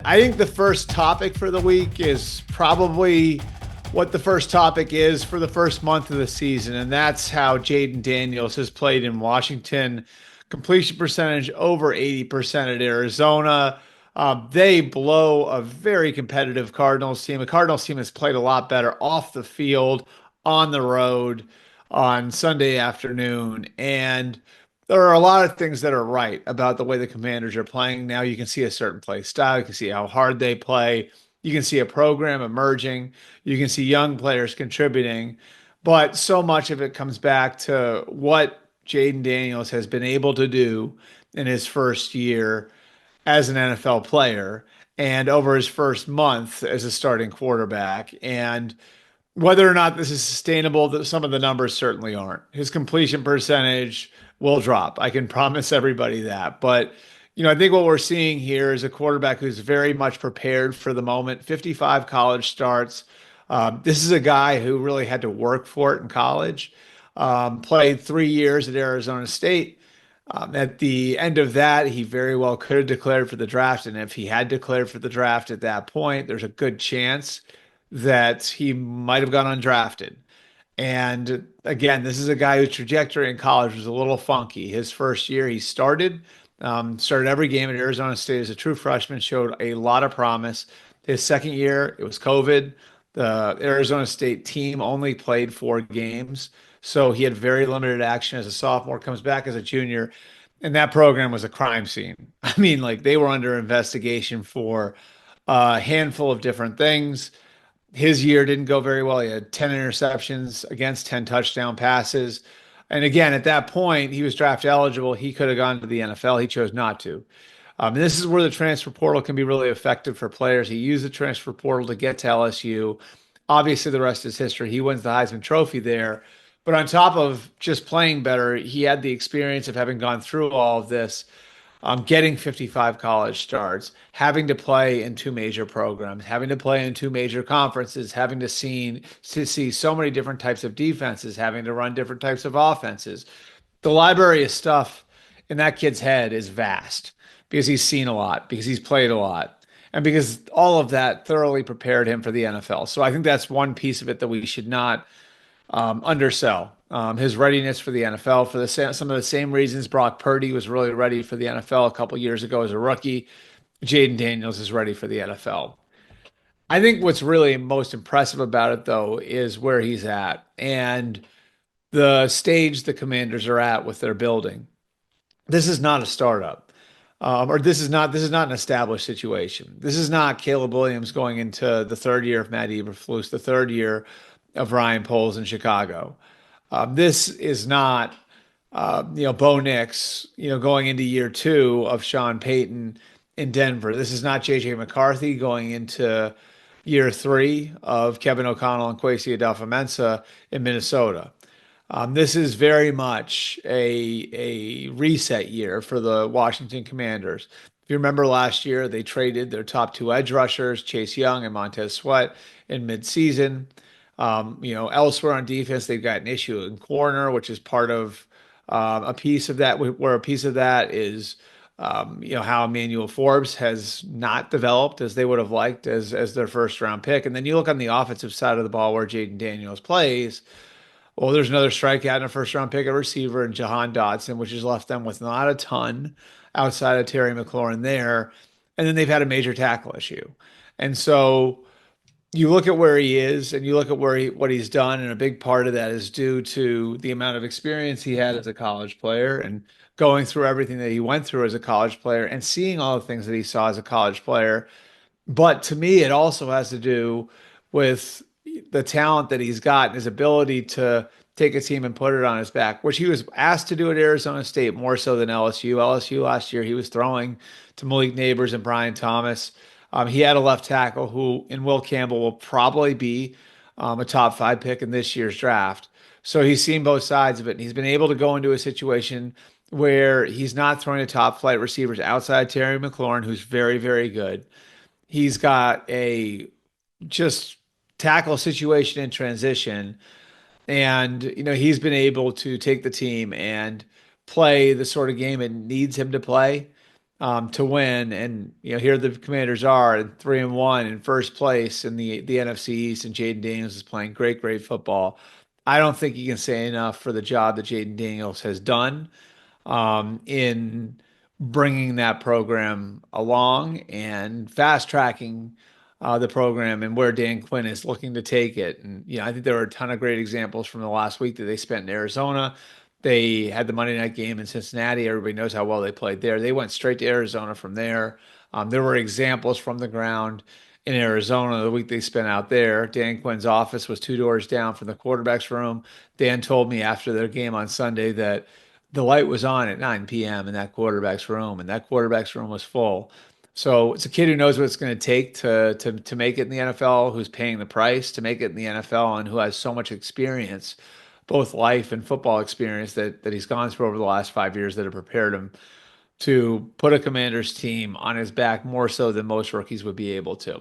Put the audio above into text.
I think the first topic for the week is probably what the first topic is for the first month of the season, and that's how Jayden Daniels has played in Washington. Completion percentage over 80% at Arizona. They blow a very competitive Cardinals team. The Cardinals team has played a lot better off the field, on the road, on Sunday afternoon, and there are a lot of things that are right about the way the Commanders are playing. Now you can see a certain play style. You can see how hard they play. You can see a program emerging. You can see young players contributing. But so much of it comes back to what Jayden Daniels has been able to do in his first year as an NFL player and over his first month as a starting quarterback. And whether or not this is sustainable, some of the numbers certainly aren't. His completion percentage will drop. I can promise everybody that. But, I think what we're seeing here is a quarterback who's very much prepared for the moment. 55 college starts. This is a guy who really had to work for it in college. Played 3 years at Arizona State. At the end of that, he very well could have declared for the draft. And if he had declared for the draft at that point, there's a good chance that he might have gone undrafted. And again, this is a guy whose trajectory in college was a little funky. His first year, he started every game at Arizona State as a true freshman, showed a lot of promise. His second year, it was COVID. The Arizona State team only played 4 games, so he had very limited action as a sophomore. Comes back as a junior, and that program was a crime scene. I mean, like they were under investigation for a handful of different things. His year didn't go very well. He had 10 interceptions against 10 touchdown passes. And again, at that point, he was draft eligible. He could have gone to the NFL. He chose not to. And this is where the transfer portal can be really effective for players. He used the transfer portal to get to LSU. Obviously, the rest is history. He wins the Heisman Trophy there. But on top of just playing better, he had the experience of having gone through all of this, getting 55 college starts, having to play in 2 major programs, having to play in 2 major conferences, having to see so many different types of defenses, having to run different types of offenses. The library of stuff in that kid's head is vast because he's seen a lot, because he's played a lot, and because all of that thoroughly prepared him for the NFL. So I think that's one piece of it that we should not undersell. His readiness for the NFL for some of the same reasons Brock Purdy was really ready for the NFL a couple years ago as a rookie. Jayden Daniels is ready for the NFL. I think what's really most impressive about it, though, is where he's at and the stage the Commanders are at with their building. This is not a startup, or this is not an established situation. This is not Caleb Williams going into the third year of Matt Eberflus, the third year of Ryan Poles in Chicago. This is not, Bo Nix, going into year 2 of Sean Payton in Denver. This is not J.J. McCarthy going into year 3 of Kevin O'Connell and Kwesi Adolfo-Mensah in Minnesota. This is very much a reset year for the Washington Commanders. If you remember last year, they traded their top 2 edge rushers, Chase Young and Montez Sweat, in midseason. Elsewhere on defense, they've got an issue in corner, which is part of a piece of that, where a piece of that is, how Emmanuel Forbes has not developed as they would have liked as their first round pick. And then you look on the offensive side of the ball where Jayden Daniels plays. Well, there's another strikeout and a first round pick at receiver in Jahan Dotson, which has left them with not a ton outside of Terry McLaurin there. And then they've had a major tackle issue. And so you look at where he is and you look at what he's done, and a big part of that is due to the amount of experience he had as a college player and going through everything that he went through as a college player and seeing all the things that he saw as a college player. But to me, it also has to do with the talent that he's got and his ability to take a team and put it on his back, which he was asked to do at Arizona State more so than LSU. LSU last year, he was throwing to Malik Neighbors and Brian Thomas. He had a left tackle who, in Will Campbell, will probably be a top 5 pick in this year's draft. So he's seen both sides of it. And he's been able to go into a situation where he's not throwing to top flight receivers outside Terry McLaurin, who's very, very good. He's got a just tackle situation in transition. And, he's been able to take the team and play the sort of game it needs him to play to win. And here the Commanders are at 3-1 in first place in the NFC East, and Jayden Daniels is playing great, great football. I don't think you can say enough for the job that Jayden Daniels has done in bringing that program along and fast tracking the program and where Dan Quinn is looking to take it. And I think there were a ton of great examples from the last week that they spent in Arizona. They had the Monday night game in Cincinnati. Everybody knows how well they played there. They went straight to Arizona from there. There were examples from the ground in Arizona the week they spent out there. Dan Quinn's office was two doors down from the quarterback's room. Dan told me after their game on Sunday that the light was on at 9 p.m. in that quarterback's room, and that quarterback's room was full. So it's a kid who knows what it's going to take to make it in the NFL, who's paying the price to make it in the NFL, and who has so much experience, both life and football experience that he's gone through over the last 5 years that have prepared him to put a Commanders team on his back more so than most rookies would be able to.